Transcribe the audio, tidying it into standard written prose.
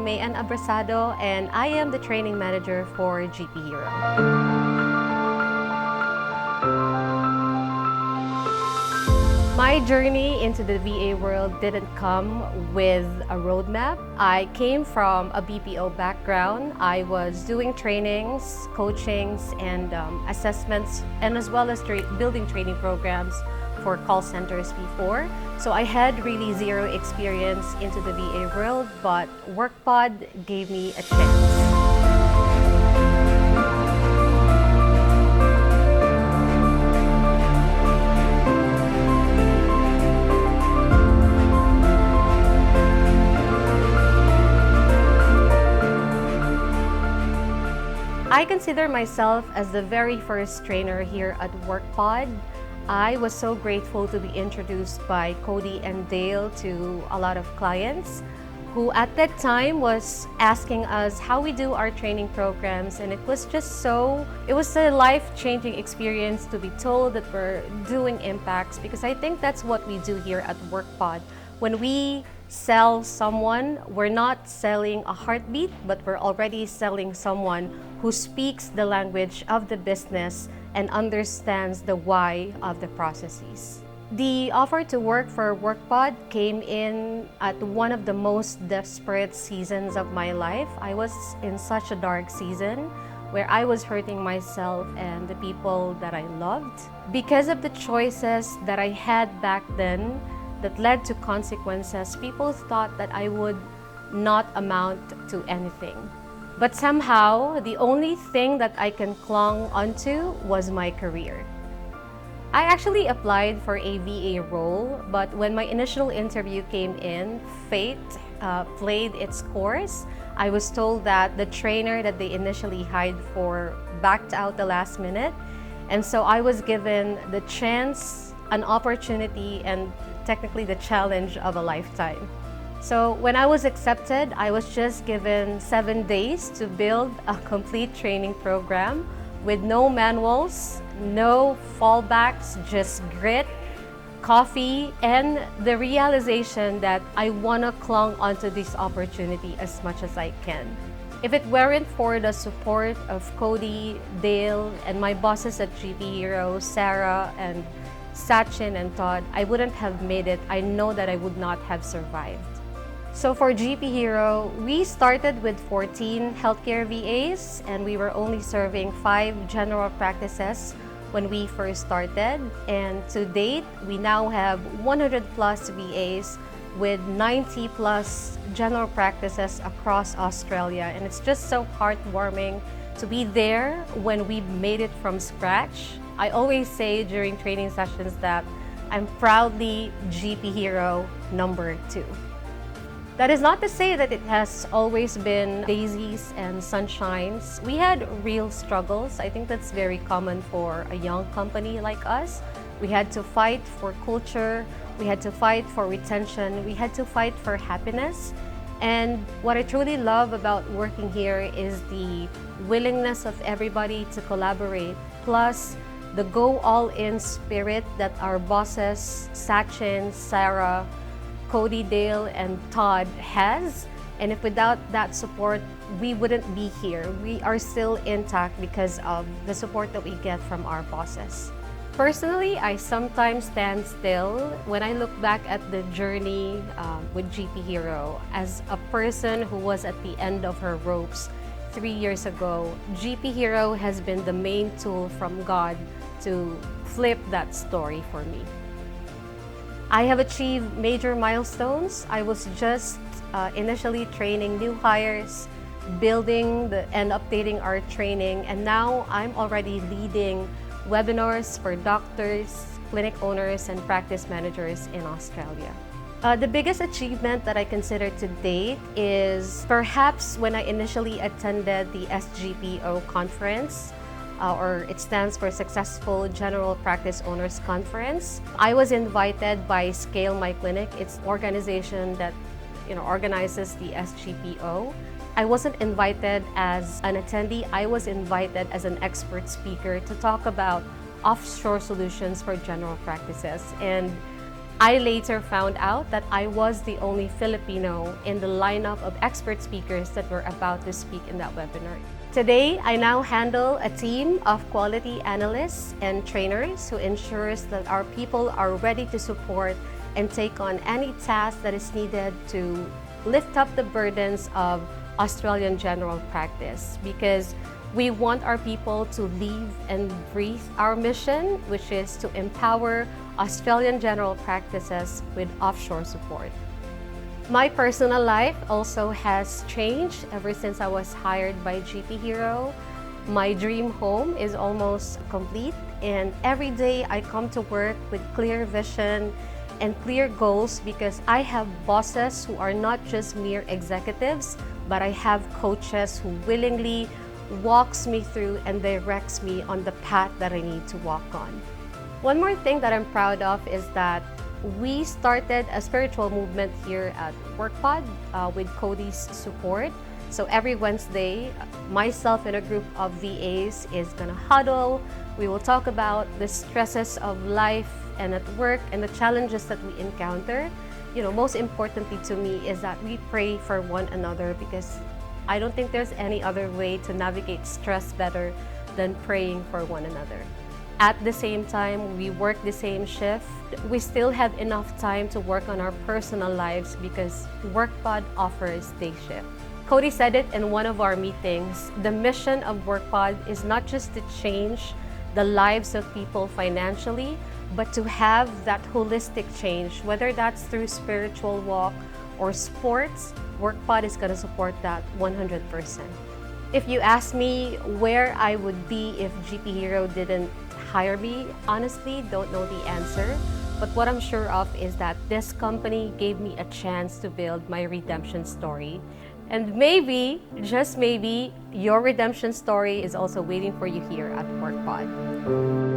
Mayan Abrasado, and I am the training manager for GP Hero. My journey into the VA world didn't come with a roadmap. I came from a BPO background. I was doing trainings, coachings, and assessments, and as well as building training programs for call centers before. So I had really zero experience into the VA world, but WrkPod gave me a chance. I consider myself as the very first trainer here at WrkPod. I was so grateful to be introduced by Cody and Dale to a lot of clients who at that time was asking us how we do our training programs, and it was a life-changing experience to be told that we're doing impacts, because I think that's what we do here at WrkPod. When we sell someone, we're not selling a heartbeat, but we're already selling someone who speaks the language of the business and understands the why of the processes. The offer to work for WrkPod came in at one of the most desperate seasons of my life. I was in such a dark season where I was hurting myself and the people that I loved. Because of the choices that I had back then that led to consequences, people thought that I would not amount to anything. But somehow, the only thing that I can cling onto was my career. I actually applied for a VA role, but when my initial interview came in, fate played its course. I was told that the trainer that they initially hired for backed out the last minute. And so I was given the chance, an opportunity, and technically the challenge of a lifetime. So when I was accepted, I was just given 7 days to build a complete training program with no manuals, no fallbacks, just grit, coffee, and the realization that I want to cling onto this opportunity as much as I can. If it weren't for the support of Cody, Dale, and my bosses at GP Hero, Sarah, and Sachin and Todd, I wouldn't have made it. I know that I would not have survived. So for GP Hero, we started with 14 healthcare VAs, and we were only serving 5 general practices when we first started. And to date, we now have 100 plus VAs with 90 plus general practices across Australia. And it's just so heartwarming to be there when we made it from scratch. I always say during training sessions that I'm proudly GP Hero number 2. That is not to say that it has always been daisies and sunshines. We had real struggles. I think that's very common for a young company like us. We had to fight for culture, we had to fight for retention, we had to fight for happiness. And what I truly love about working here is the willingness of everybody to collaborate, plus the go all-in spirit that our bosses, Sachin, Sarah, Cody, Dale, and Todd has. And if without that support, we wouldn't be here. We are still intact because of the support that we get from our bosses. Personally, I sometimes stand still when I look back at the journey with GP Hero. As a person who was at the end of her ropes 3 years ago, GP Hero has been the main tool from God to flip that story for me. I have achieved major milestones. I was just initially training new hires, building and updating our training, and now I'm already leading webinars for doctors, clinic owners, and practice managers in Australia. The biggest achievement that I consider to date is perhaps when I initially attended the SGPO conference, or it stands for Successful General Practice Owners Conference. I was invited by Scale My Clinic. It's an organization that organizes the SGPO. I wasn't invited as an attendee. I was invited as an expert speaker to talk about offshore solutions for general practices. And I later found out that I was the only Filipino in the lineup of expert speakers that were about to speak in that webinar. Today, I now handle a team of quality analysts and trainers who ensures that our people are ready to support and take on any task that is needed to lift up the burdens of Australian general practice, because we want our people to live and breathe our mission, which is to empower Australian general practices with offshore support. My personal life also has changed ever since I was hired by GP Hero. My dream home is almost complete, and every day I come to work with clear vision and clear goals because I have bosses who are not just mere executives, but I have coaches who willingly walks me through and directs me on the path that I need to walk on. One more thing that I'm proud of is that we started a spiritual movement here at WrkPod with Cody's support. So every Wednesday, myself and a group of VAs is gonna huddle. We will talk about the stresses of life and at work and the challenges that we encounter. You know, most importantly to me is that we pray for one another, because I don't think there's any other way to navigate stress better than praying for one another. At the same time, we work the same shift. We still have enough time to work on our personal lives because WrkPod offers day shift. Cody said it in one of our meetings, the mission of WrkPod is not just to change the lives of people financially, but to have that holistic change, whether that's through spiritual walk or sports. WrkPod is going to support that 100%. If you ask me where I would be if GP Hero didn't hire me, honestly, don't know the answer. But what I'm sure of is that this company gave me a chance to build my redemption story. And maybe, just maybe, your redemption story is also waiting for you here at WrkPod.